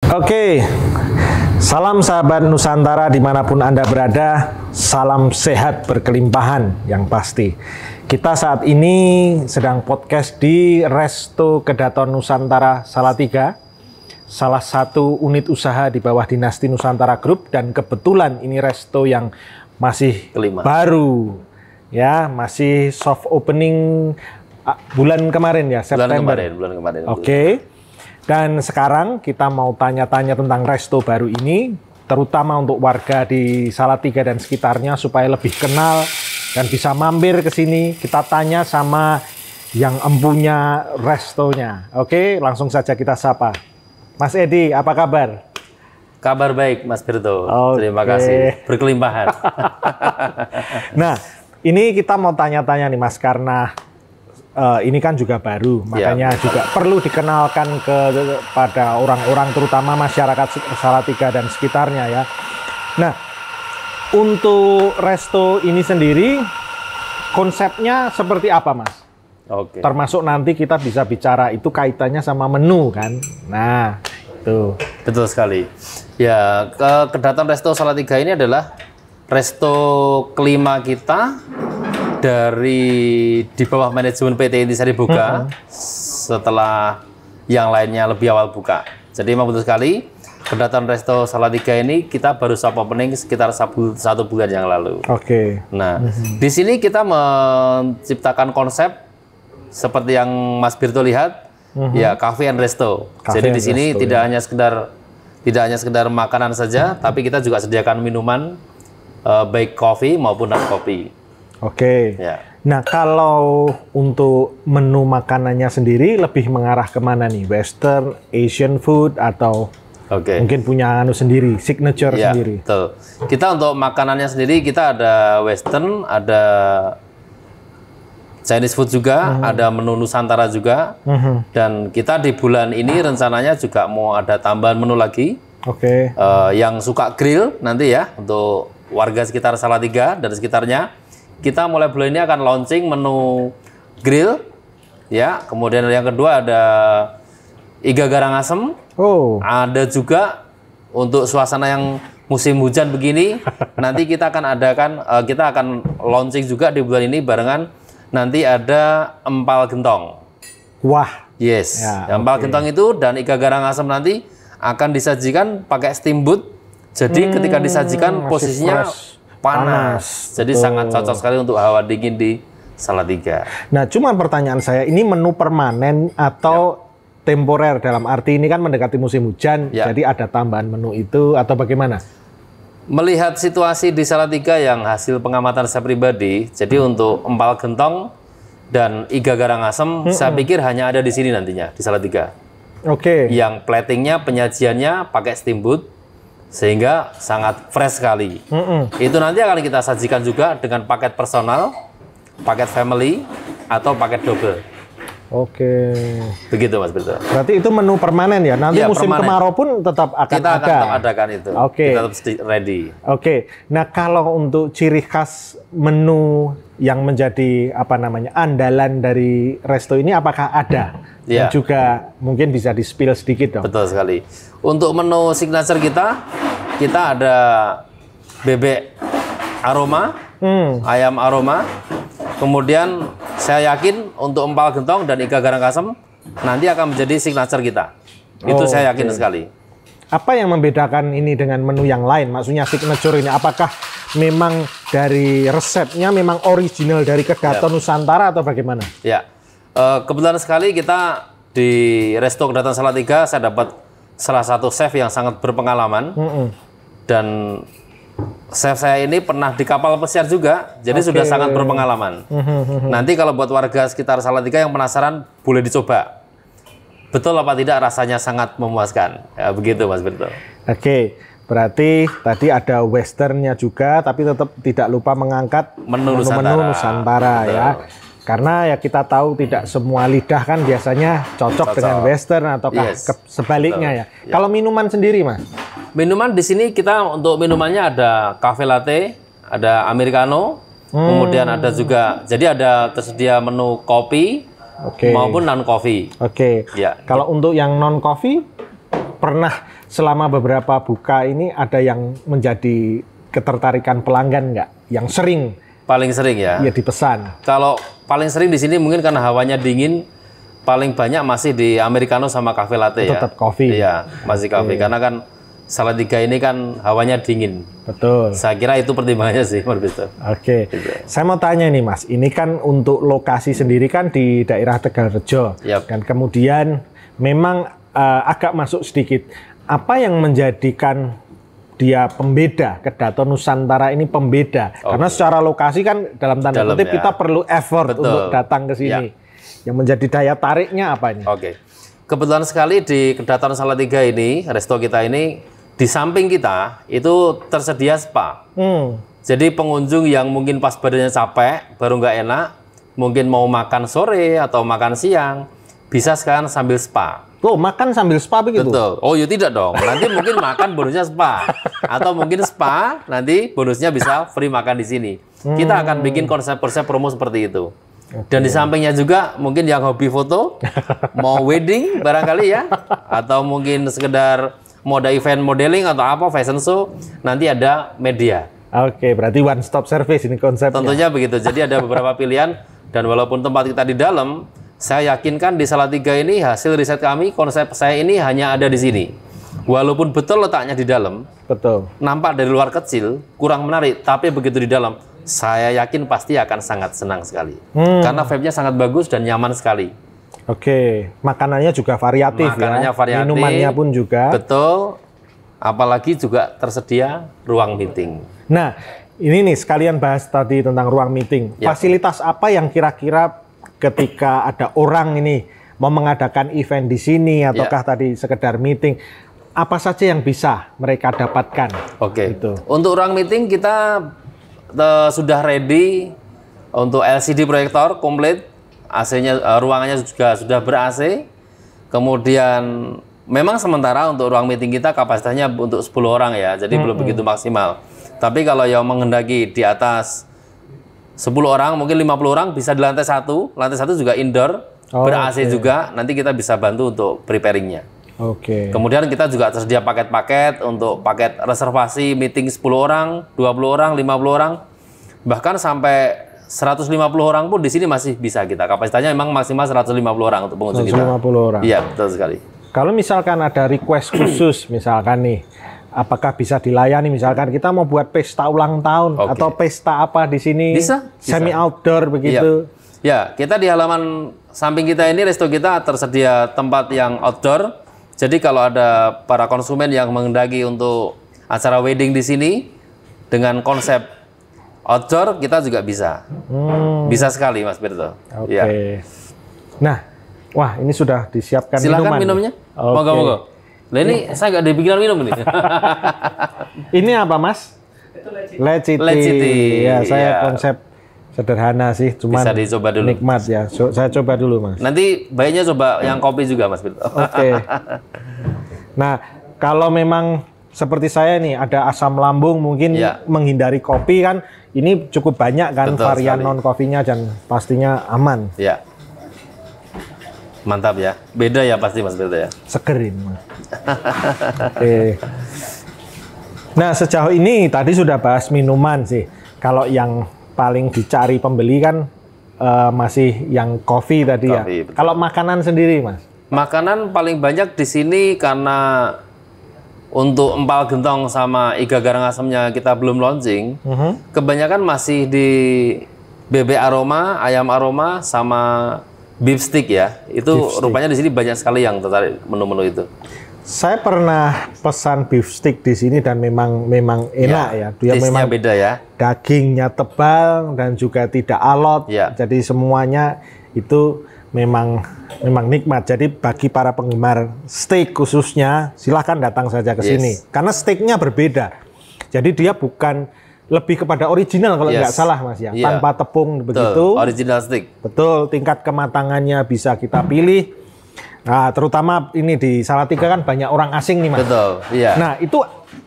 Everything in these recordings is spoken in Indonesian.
Oke, salam sahabat Nusantara dimanapun Anda berada, salam sehat berkelimpahan yang pasti. Kita saat ini sedang podcast di Resto Kedaton Nusantara Salatiga, salah satu unit usaha di bawah Dinasti Nusantara Group, dan kebetulan ini resto yang masih baru, ya, masih soft opening bulan kemarin ya, September. Bulan kemarin. Oke. Dan sekarang kita mau tanya-tanya tentang resto baru ini, terutama untuk warga di Salatiga dan sekitarnya supaya lebih kenal dan bisa mampir ke sini. Kita tanya sama yang empunya restonya. Oke, langsung saja kita sapa. Mas Edi, apa kabar? Kabar baik, Mas Birto. Terima Oke. kasih. Berkelimpahan. Nah, ini kita mau tanya-tanya nih Mas, karena ini kan juga baru, makanya juga perlu dikenalkan kepada orang-orang, terutama masyarakat Salatiga dan sekitarnya ya. Nah, untuk resto ini sendiri, konsepnya seperti apa Mas? Oke. Termasuk nanti kita bisa bicara itu kaitannya sama menu kan. Nah, itu. Betul sekali. Ya, Kedaton Resto Salatiga ini adalah resto kelima kita dari di bawah manajemen PT Intisari buka setelah yang lainnya lebih awal buka. Jadi memang betul sekali, Kedaton Resto Salatiga ini kita baru soft opening sekitar 1 bulan yang lalu. Oke. Nah, di sini kita menciptakan konsep seperti yang Mas Birto lihat, ya, cafe and resto. Cafe Jadi and di sini resto, tidak hanya sekedar makanan saja, tapi kita juga sediakan minuman baik kopi maupun non kopi. Oke. Ya. Nah, kalau untuk menu makanannya sendiri lebih mengarah kemana nih? Western, Asian food, atau mungkin punya anu sendiri, signature Ya, sendiri? betul. Kita untuk makanannya sendiri, kita ada Western, ada Chinese food juga, ada menu Nusantara juga. Dan kita di bulan ini rencananya juga mau ada tambahan menu lagi. Oke. Yang suka grill nanti ya, untuk warga sekitar Salatiga dan sekitarnya. Kita mulai bulan ini akan launching menu grill, ya. Kemudian yang kedua ada iga garang asem. Oh. Ada juga untuk suasana yang musim hujan begini. Nanti kita akan launching juga di bulan ini barengan. Nanti ada empal gentong. Wah. Yes. Ya, empal gentong itu dan iga garang asem nanti akan disajikan pakai steamboat. Jadi ketika disajikan posisinya panas. Jadi sangat cocok sekali untuk hawa dingin di Salatiga. Nah, cuma pertanyaan saya, ini menu permanen atau temporer? Dalam arti ini kan mendekati musim hujan, jadi ada tambahan menu itu atau bagaimana? Melihat situasi di Salatiga yang hasil pengamatan saya pribadi, jadi untuk empal gentong dan iga garang asem, saya pikir hanya ada di sini nantinya, di Salatiga. Oke. Yang platingnya, penyajiannya pakai steamboat, sehingga sangat fresh sekali. Itu nanti akan kita sajikan juga dengan paket personal, paket family, atau paket double. Oke. Begitu Mas Birto. Berarti itu menu permanen ya? Nanti Ya, musim permanen. kemarau pun tetap akan Kita akan tetap adakan itu. Oke. Kita tetap ready. Oke. Nah, kalau untuk ciri khas menu yang menjadi andalan dari resto ini, apakah ada? Dan juga mungkin bisa di-spill sedikit dong. Betul sekali. Untuk menu signature kita ada bebek aroma, ayam aroma. Kemudian saya yakin untuk empal gentong dan iga garang asem nanti akan menjadi signature kita. Itu saya yakin sekali. Apa yang membedakan ini dengan menu yang lain? Maksudnya signature ini, apakah memang dari resepnya memang original dari Kedaton Nusantara atau bagaimana? Ya, kebetulan sekali kita di Resto Kedaton Salatiga, saya dapat salah satu chef yang sangat berpengalaman. Dan chef saya ini pernah di kapal pesiar juga, jadi sudah sangat berpengalaman. Nanti kalau buat warga sekitar Salatiga yang penasaran, boleh dicoba. Betul apa tidak, rasanya sangat memuaskan. Ya, begitu Mas Birto. Oke, berarti tadi ada westernnya juga, tapi tetap tidak lupa mengangkat menu Nusantara ya. Karena ya kita tahu tidak semua lidah kan biasanya cocok dengan western ataukah sebaliknya ya. Kalau minuman sendiri Mas? Minuman di sini kita untuk minumannya ada cafe latte, ada americano, kemudian ada juga, jadi ada tersedia menu kopi maupun non coffee. Ya. Kalau untuk yang non coffee? pernah selama beberapa buka ini ada yang menjadi ketertarikan pelanggan nggak? Yang sering? Paling sering ya? Iya, dipesan. Kalau paling sering di sini mungkin karena hawanya dingin, paling banyak masih di americano sama cafe latte ya. Tetap kopi. Iya, masih kopi. Karena kan Salatiga ini kan hawanya dingin. Betul. Saya kira itu pertimbangannya sih, Mas Bisto. Oke. Saya mau tanya nih Mas, ini kan untuk lokasi sendiri kan di daerah Tegalrejo. Yap. Dan kemudian memang agak masuk sedikit. Apa yang menjadikan dia pembeda, Kedaton Nusantara ini pembeda? Karena secara lokasi kan dalam tanda kutip kita perlu effort untuk datang ke sini. Yang menjadi daya tariknya apa ini? Oke. Kebetulan sekali di Kedaton Salatiga ini, resto kita ini, di samping kita itu tersedia spa. Jadi pengunjung yang mungkin pas badannya capek, baru nggak enak, mungkin mau makan sore atau makan siang, bisa sekarang sambil spa. Oh, makan sambil spa begitu? Betul. Oh, ya tidak dong. Nanti mungkin makan bonusnya spa. Atau mungkin spa, nanti bonusnya bisa free makan di sini. Kita akan bikin konsep-konsep promo seperti itu. Dan di sampingnya juga mungkin yang hobi foto, mau wedding barangkali ya, atau mungkin sekedar mode event modeling atau apa, fashion show, nanti ada media. Oke, berarti one stop service ini konsepnya. Tentunya begitu. Jadi ada beberapa pilihan, dan walaupun tempat kita di dalam, saya yakinkan di Salatiga ini hasil riset kami, konsep saya ini hanya ada di sini. Walaupun betul letaknya di dalam, betul. Nampak dari luar kecil, kurang menarik, tapi begitu di dalam, saya yakin pasti akan sangat senang sekali. Karena vibe-nya sangat bagus dan nyaman sekali. Oke, makanannya juga variatif Makanannya ya. variatif. Minumannya pun juga. Betul. Apalagi juga tersedia ruang meeting. Nah, ini nih sekalian bahas tadi tentang ruang meeting. Ya. Fasilitas apa yang kira-kira ketika ada orang ini mau mengadakan event di sini ataukah tadi sekedar meeting, apa saja yang bisa mereka dapatkan? Oke. Gitu. Untuk ruang meeting kita sudah ready untuk LCD proyektor komplit, AC-nya ruangannya juga sudah ber-AC. Kemudian memang sementara untuk ruang meeting kita kapasitasnya untuk 10 orang ya, jadi belum begitu maksimal. Tapi kalau yang menghendaki di atas 10 orang, mungkin 50 orang bisa di lantai 1. Lantai 1 juga indoor, ber-AC juga. Nanti kita bisa bantu untuk preparingnya. Oke. Kemudian kita juga tersedia paket-paket untuk paket reservasi meeting 10 orang, 20 orang, 50 orang, bahkan sampai 150 orang pun di sini masih bisa kita. Kapasitasnya memang maksimal 150 orang untuk pengunjung kita. 150 orang. Iya, betul sekali. Kalau misalkan ada request khusus, misalkan nih, apakah bisa dilayani? Misalkan kita mau buat pesta ulang tahun atau pesta apa di sini? Bisa. Semi outdoor begitu. Ya, kita di halaman samping kita ini resto kita tersedia tempat yang outdoor. Jadi kalau ada para konsumen yang menghendaki untuk acara wedding di sini dengan konsep outdoor, kita juga bisa. Bisa sekali, Mas Birto. Oke. Ya. Nah, wah ini sudah disiapkan silakan minuman. minumnya. Monggo. Nah ini saya nggak ada pikiran minum ini. Ini apa, Mas? Leciti. Ya, saya konsep sederhana sih, cuman bisa dicoba dulu. Nikmat ya. Saya coba dulu, Mas. Nanti baiknya coba yang kopi juga, Mas Birto. Oke. Nah, kalau memang seperti saya nih ada asam lambung, mungkin menghindari kopi kan, ini cukup banyak kan. Betul varian non kopinya dan pastinya aman. Ya. Mantap ya. Beda ya pasti, Mas Birto ya. Segerin, Mas. Oke. Nah, sejauh ini tadi sudah bahas minuman sih. Kalau yang paling dicari pembeli kan masih yang kopi tadi ya. Betul. Kalau makanan sendiri, Mas? Makanan paling banyak di sini karena untuk empal gentong sama iga garang asamnya kita belum launching. Kebanyakan masih di bebek aroma, ayam aroma, sama beef stick ya. Itu rupanya di sini banyak sekali yang tertarik menu-menu itu. Saya pernah pesan beef stick di sini dan memang enak ya. Dia memang beda ya. Dagingnya tebal dan juga tidak alot. Jadi semuanya itu memang nikmat. Jadi bagi para penggemar steak khususnya, silahkan datang saja ke sini. Karena steaknya berbeda. Jadi dia bukan lebih kepada original kalau nggak salah, Mas ya. Tanpa tepung begitu. Original steak. Betul. Tingkat kematangannya bisa kita pilih. Nah, terutama ini di Salatiga kan banyak orang asing nih, Mas. Betul, iya. Nah, itu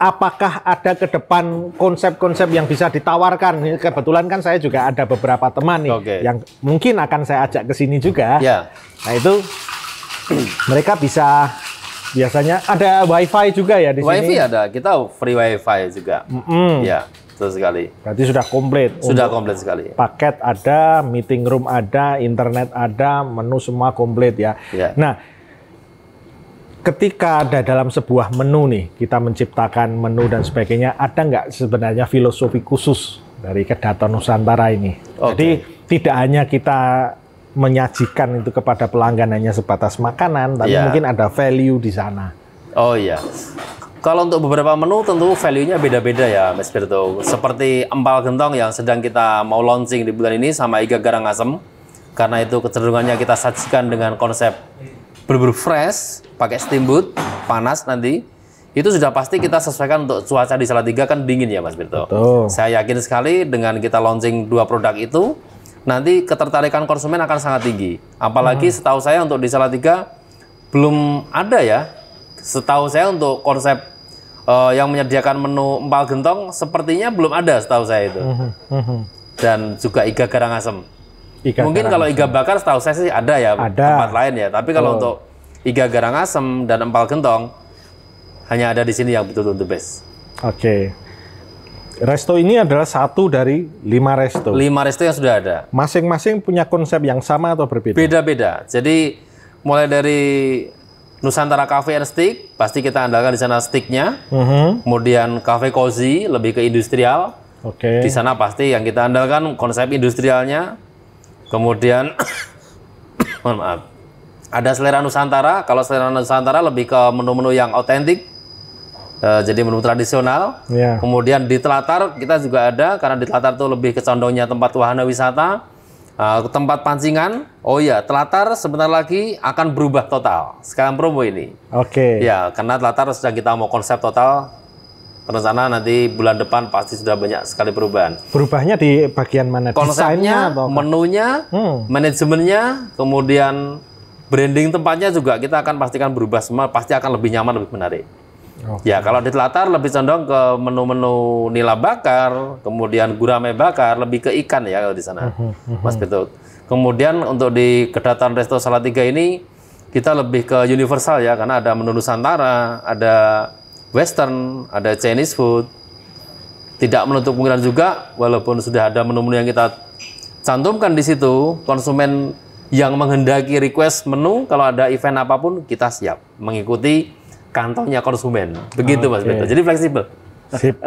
apakah ada ke depan konsep-konsep yang bisa ditawarkan? Kebetulan kan saya juga ada beberapa teman nih yang mungkin akan saya ajak ke sini juga. Nah, itu mereka bisa Biasanya ada WiFi juga ya di sini? WiFi ada, kita free WiFi juga. Ya, betul sekali. Berarti sudah komplit. Sudah komplit sekali. Paket ada, meeting room ada, internet ada, menu semua komplit ya. Ya. Nah, ketika ada dalam sebuah menu nih, kita menciptakan menu dan sebagainya, ada nggak sebenarnya filosofi khusus dari Kedaton Nusantara ini? Jadi tidak hanya kita menyajikan itu kepada pelanggan hanya sebatas makanan, tapi mungkin ada value di sana. Oh iya. Kalau untuk beberapa menu tentu value-nya beda-beda ya, Mas Berto. Seperti empal gentong yang sedang kita mau launching di bulan ini sama iga garang asem. Karena itu kecenderungannya kita sajikan dengan konsep berburu fresh, pakai steamboat, panas nanti. Itu sudah pasti kita sesuaikan untuk cuaca di Salatiga kan dingin ya Mas Berto. Betul. Saya yakin sekali dengan kita launching 2 produk itu, nanti ketertarikan konsumen akan sangat tinggi. Apalagi setahu saya untuk di Salatiga belum ada ya. Setahu saya untuk konsep yang menyediakan menu empal gentong sepertinya belum ada setahu saya itu. Dan juga iga garang asem. Mungkin kalau iga bakar setahu saya sih ada ya tempat lain ya. Tapi kalau untuk iga garang asem dan empal gentong hanya ada di sini yang betul-betul the best. Oke. Resto ini adalah satu dari 5 resto. 5 resto yang sudah ada. Masing-masing punya konsep yang sama atau berbeda? Beda-beda. Jadi mulai dari Nusantara Cafe and Steak, pasti kita andalkan di sana steaknya. Kemudian Cafe Cozy, lebih ke industrial. Di sana pasti yang kita andalkan konsep industrialnya. Kemudian, mohon maaf, ada Selera Nusantara. Kalau Selera Nusantara lebih ke menu-menu yang otentik. Jadi menu tradisional. Kemudian di Telatar kita juga ada, karena di Telatar itu lebih ke condongnya tempat wahana wisata, tempat pancingan. Oh iya, Telatar sebentar lagi akan berubah total. Sekarang promo ini. Ya, karena Telatar sedang kita mau konsep total. Rencana nanti bulan depan pasti sudah banyak sekali perubahan. Berubahnya di bagian mana? Konsepnya, menunya, manajemennya, kemudian branding tempatnya juga kita akan pastikan berubah semua. Pasti akan lebih nyaman, lebih menarik. Ya, kalau di Telatar lebih condong ke menu-menu nila bakar, kemudian gurame bakar, lebih ke ikan ya kalau di sana, Mas Betul. Kemudian untuk di Kedaton Resto Salatiga ini kita lebih ke universal ya, karena ada menu Nusantara, ada Western, ada Chinese food. Tidak menutup kemungkinan juga, walaupun sudah ada menu-menu yang kita cantumkan di situ, konsumen yang menghendaki request menu, kalau ada event apapun kita siap mengikuti kantongnya konsumen. Begitu Mas Beto. Jadi fleksibel. Sip.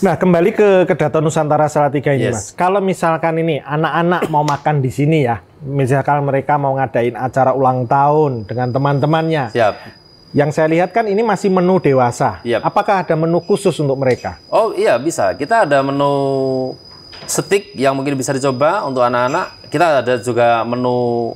Nah, kembali ke Kedaton Nusantara Salatiga ini, Mas. Kalau misalkan ini anak-anak mau makan di sini ya, misalkan mereka mau ngadain acara ulang tahun dengan teman-temannya. Siap. Yang saya lihat kan ini masih menu dewasa. Apakah ada menu khusus untuk mereka? Oh iya, bisa. Kita ada menu steak yang mungkin bisa dicoba untuk anak-anak. Kita ada juga menu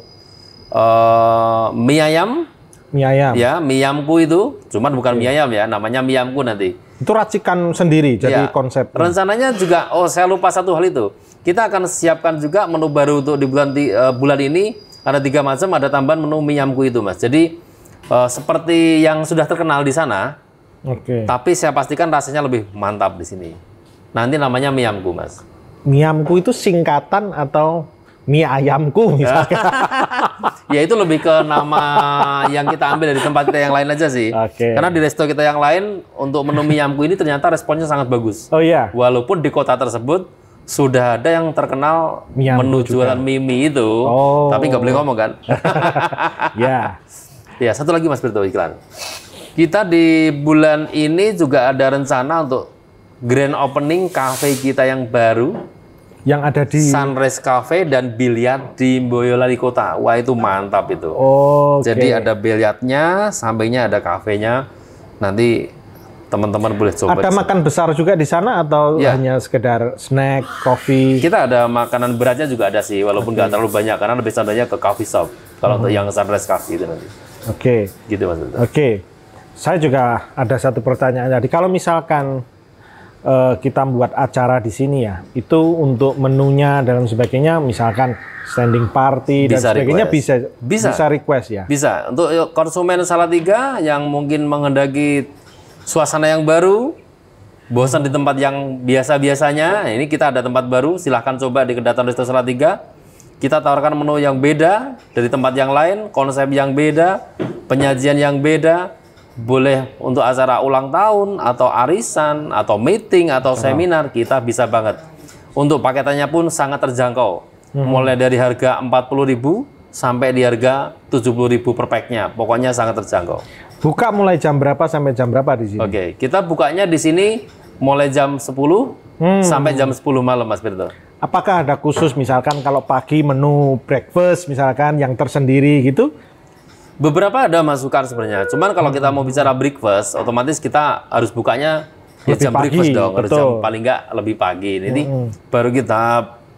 mie ayam. Mie ayam. Ya, mie ayamku itu, cuman bukan mie ayam ya, namanya mie ayamku nanti. Itu racikan sendiri, jadi konsep. Rencananya juga, saya lupa satu hal itu. Kita akan siapkan juga menu baru untuk di bulan ini. Ada 3 macam, ada tambahan menu mie ayamku itu, Mas. Jadi seperti yang sudah terkenal di sana, tapi saya pastikan rasanya lebih mantap di sini. Nanti namanya mie ayamku, Mas. Mie ayamku itu singkatan atau mie ayamku misalnya? Ya itu lebih ke nama yang kita ambil dari tempat kita yang lain aja sih. Karena di resto kita yang lain untuk menu mie ayamku ini ternyata responnya sangat bagus. Oh iya. Walaupun di kota tersebut sudah ada yang terkenal menu jualan mie itu, tapi nggak boleh ngomong kan? Ya, satu lagi Mas Berto iklan. Kita di bulan ini juga ada rencana untuk grand opening cafe kita yang baru. Yang ada di Sunrise Cafe dan biliar di Boyolali Kota. Wah itu mantap itu. Jadi ada biliarnya, sampingnya ada kafenya. Nanti teman-teman boleh coba. Ada makan besar juga di sana atau hanya sekedar snack, kopi? Kita ada makanan beratnya juga ada sih, walaupun nggak terlalu banyak karena lebih contohnya ke coffee shop. Kalau untuk yang Sunrise Cafe itu nanti. Gitu Mas. Saya juga ada satu pertanyaan tadi. Kalau misalkan kita membuat acara di sini ya, itu untuk menunya dan sebagainya, misalkan standing party dan sebagainya bisa request ya? Bisa. Untuk konsumen Salatiga yang mungkin menghendaki suasana yang baru, bosan di tempat yang biasa-biasanya, ini kita ada tempat baru, silahkan coba di Kedaton Resto Salatiga. Kita tawarkan menu yang beda dari tempat yang lain, konsep yang beda, penyajian yang beda. Boleh untuk acara ulang tahun, atau arisan, atau meeting, atau seminar, kita bisa banget. Untuk paketannya pun sangat terjangkau. Mulai dari harga 40.000 sampai di harga 70.000 per packnya. Pokoknya sangat terjangkau. Buka mulai jam berapa sampai jam berapa di sini? Oke, kita bukanya di sini mulai jam 10 sampai jam 10 malam, Mas Berto. Apakah ada khusus misalkan kalau pagi menu breakfast misalkan yang tersendiri gitu? Beberapa ada masukan sebenarnya. Cuman kalau kita mau bicara breakfast, otomatis kita harus bukanya ya jam pagi, breakfast dong. Harus betul. jam paling nggak lebih pagi. Ini baru kita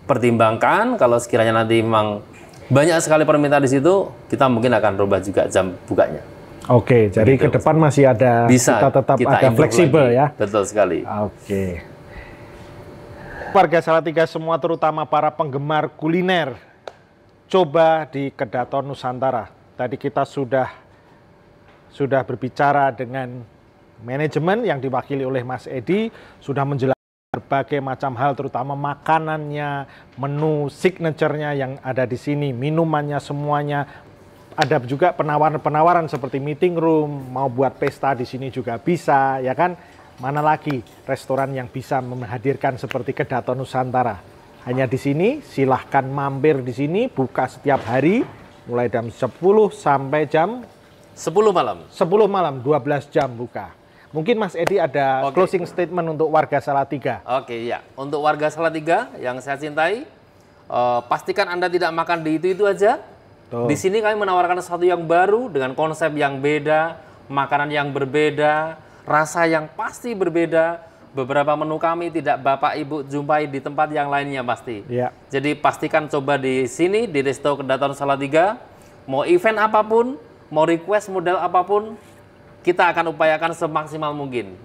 pertimbangkan. Kalau sekiranya nanti memang banyak sekali permintaan di situ, kita mungkin akan rubah juga jam bukanya. Oke, jadi ke depan masih ada, Bisa, kita tetap kita ada improve fleksibel lagi. ya. Betul sekali. Oke. Warga Salatiga semua terutama para penggemar kuliner, coba di Kedaton Nusantara. Tadi kita sudah berbicara dengan manajemen yang diwakili oleh Mas Edi, sudah menjelaskan berbagai macam hal terutama makanannya, menu signature-nya yang ada di sini, minumannya semuanya. Ada juga penawaran-penawaran seperti meeting room, mau buat pesta di sini juga bisa, ya kan? Mana lagi restoran yang bisa menghadirkan seperti Kedaton Nusantara? Hanya di sini, silahkan mampir di sini, buka setiap hari, mulai jam 10 sampai jam 10 malam. 10 malam, 12 jam buka. Mungkin Mas Edi ada closing statement untuk warga Salatiga. Oke, ya. Untuk warga Salatiga yang saya cintai, pastikan Anda tidak makan di itu-itu aja. Tuh. Di sini kami menawarkan sesuatu yang baru dengan konsep yang beda, makanan yang berbeda, rasa yang pasti berbeda. Beberapa menu kami tidak Bapak Ibu jumpai di tempat yang lainnya pasti. Ya. Jadi pastikan coba di sini di Resto Kedaton Salatiga. Mau event apapun, mau request model apapun, kita akan upayakan semaksimal mungkin.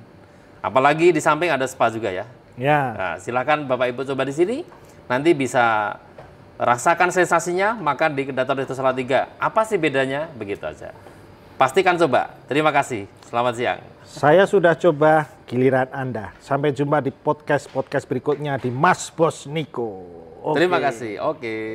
Apalagi di samping ada spa juga ya. Ya. Nah, silakan Bapak Ibu coba di sini. Nanti bisa rasakan sensasinya makan di Kedaton Resto Salatiga. Apa sih bedanya? Begitu aja. Pastikan coba. Terima kasih. Selamat siang. Saya sudah coba, giliran Anda. Sampai jumpa di podcast berikutnya di Mas Bos Niko. Oke. Terima kasih. Oke.